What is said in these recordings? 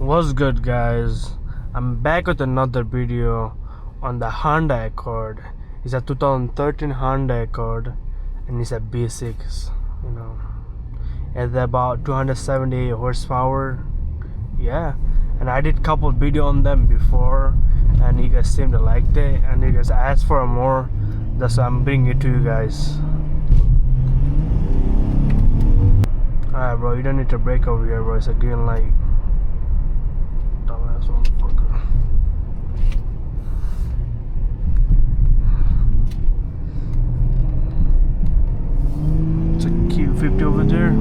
What's good, guys? I'm back with another video on the Honda Accord. It's a 2013 Honda Accord and it's a B6, you know. It's about 278 horsepower. Yeah, and I did couple video on them before and you guys seem to like it and you guys asked for more. That's why I'm bringing it to you guys. Alright, bro, you don't need to brake over here, bro. It's a green light. Dumbass motherfucker. It's a Q50 over there.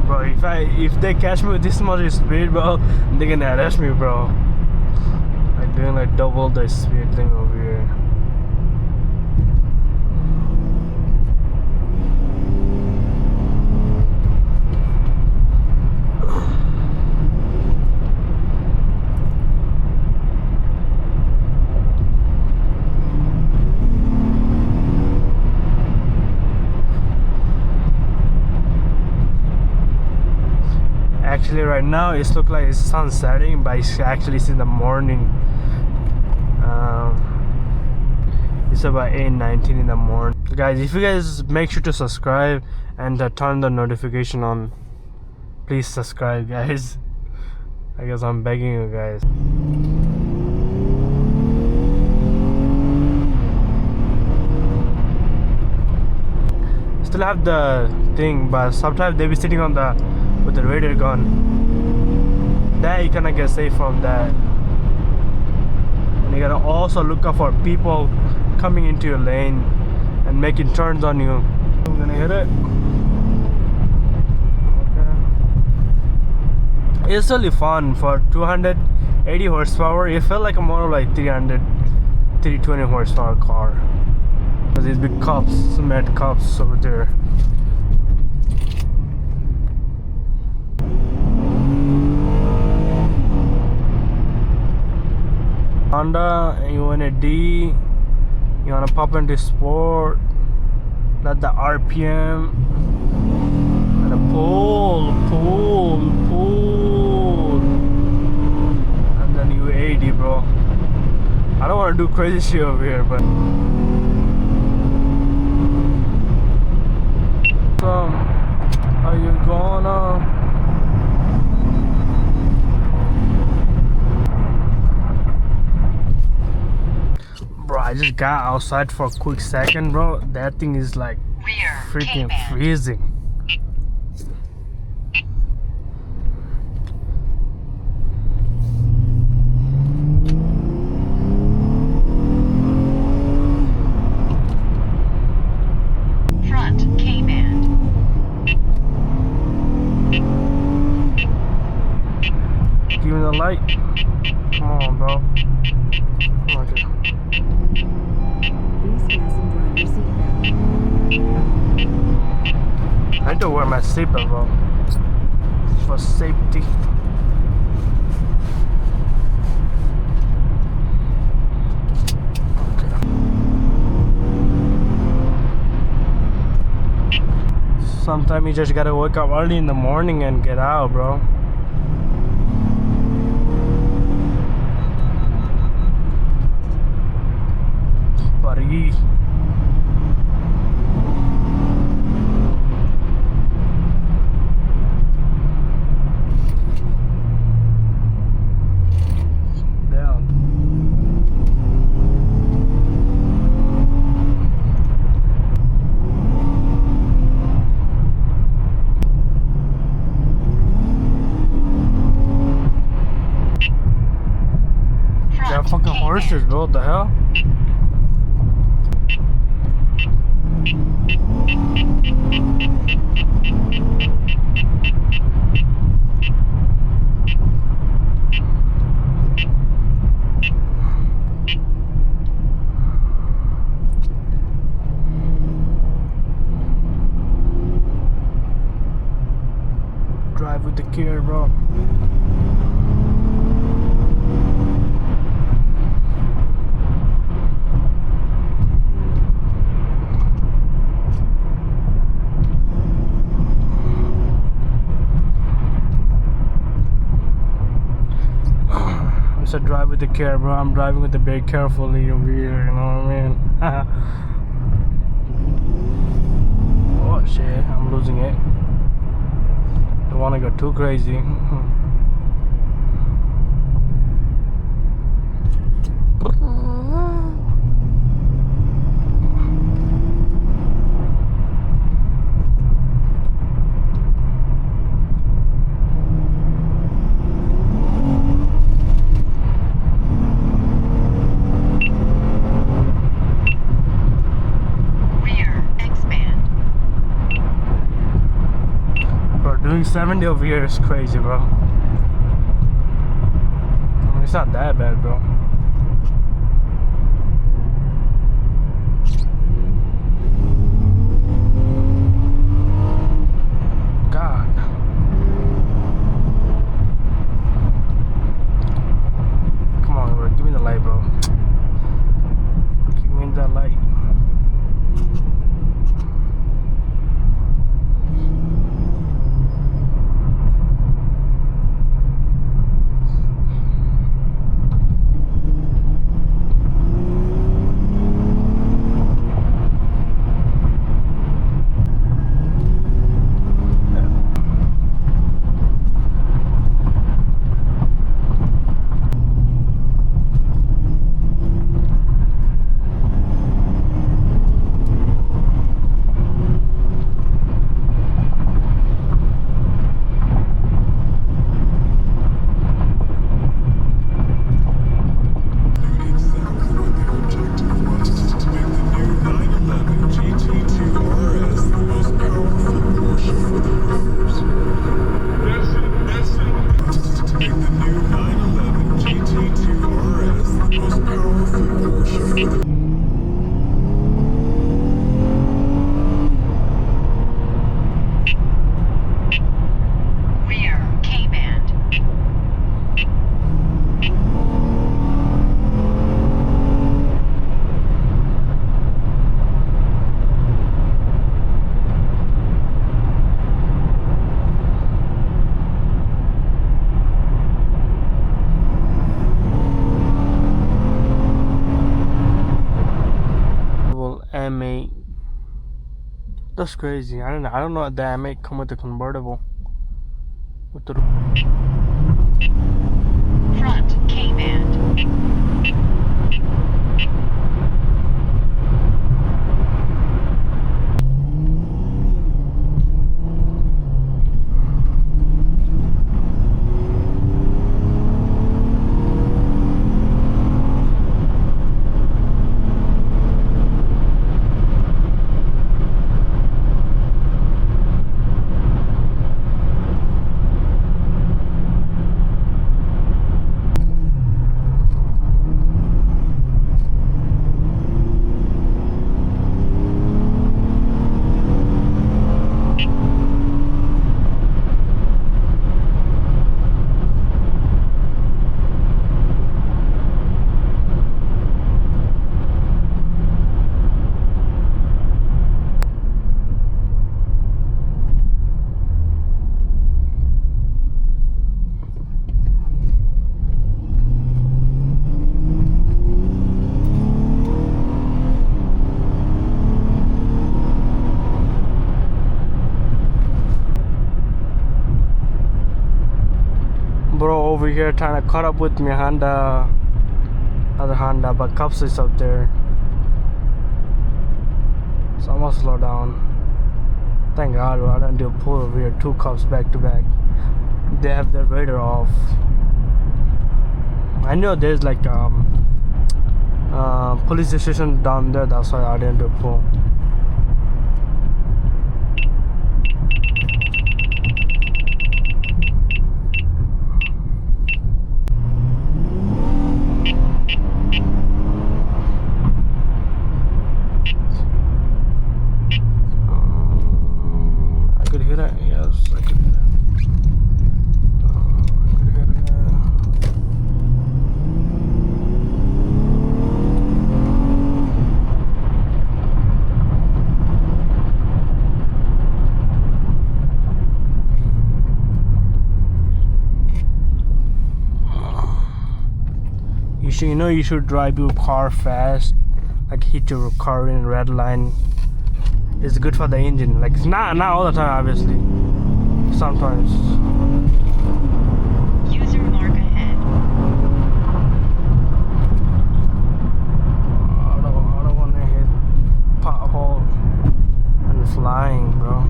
Bro, if they catch me with this much speed, bro, they're gonna arrest me, bro. Like doing like double the speed thing over here. Actually, right now it looks like it's sun setting, but it's actually in the morning. It's about 8:19 in the morning. Guys, if you guys make sure to subscribe and turn the notification on, please subscribe, guys. I guess I'm begging you guys. Still have the thing, but sometimes they be sitting on the with the radar gun. That you cannot get safe from that. And you gotta also look out for people coming into your lane and making turns on you. I'm gonna hit it. Okay. It's really fun for 280 horsepower. It felt like a more like 320 horsepower car. There's these big cups, cement cups over there. Honda, and you want a D, you want to pop into sport, let the RPM, and a pull, and then you 80, bro. I don't want to do crazy shit over here, but so, are you gonna? Bro, I just got outside for a quick second, bro. That thing is like freaking freezing. Front K-band. Give me the light. Come on, bro. Come on, dude. I need to wear my seatbelt, bro, for safety. Okay. Sometimes you just gotta wake up early in the morning and get out, bro. Buddy. Fucking horses, bro. What the hell? Drive with the care, bro. So drive with the care, bro. I'm driving with the very carefully over here, you know what I mean? Oh shit, I'm losing it. Don't wanna go too crazy. Rear expand. Bro, doing 70 over here is crazy, bro. I mean, it's not that bad, bro. God. Come on, bro. Give me the light, bro. Give me that light. Rear K-band. Well, M8. That's crazy. I don't know the M8 come with the convertible. With the Front K-band. bro over here trying to cut up with me Honda, other Honda, but cops is up there. So I'm gonna slow down. Thank God, bro. I didn't do a pull over here. Two cops back to back. They have their radar off. I know there's like police station down there. That's why I didn't do a pull. I could hear that. Yes, I could hear that. I could hear that. you should drive your car fast, like hit your car in red line. It's good for the engine. Like, it's not all the time, obviously. Sometimes. User mark ahead. I don't want to hit pothole and flying, bro.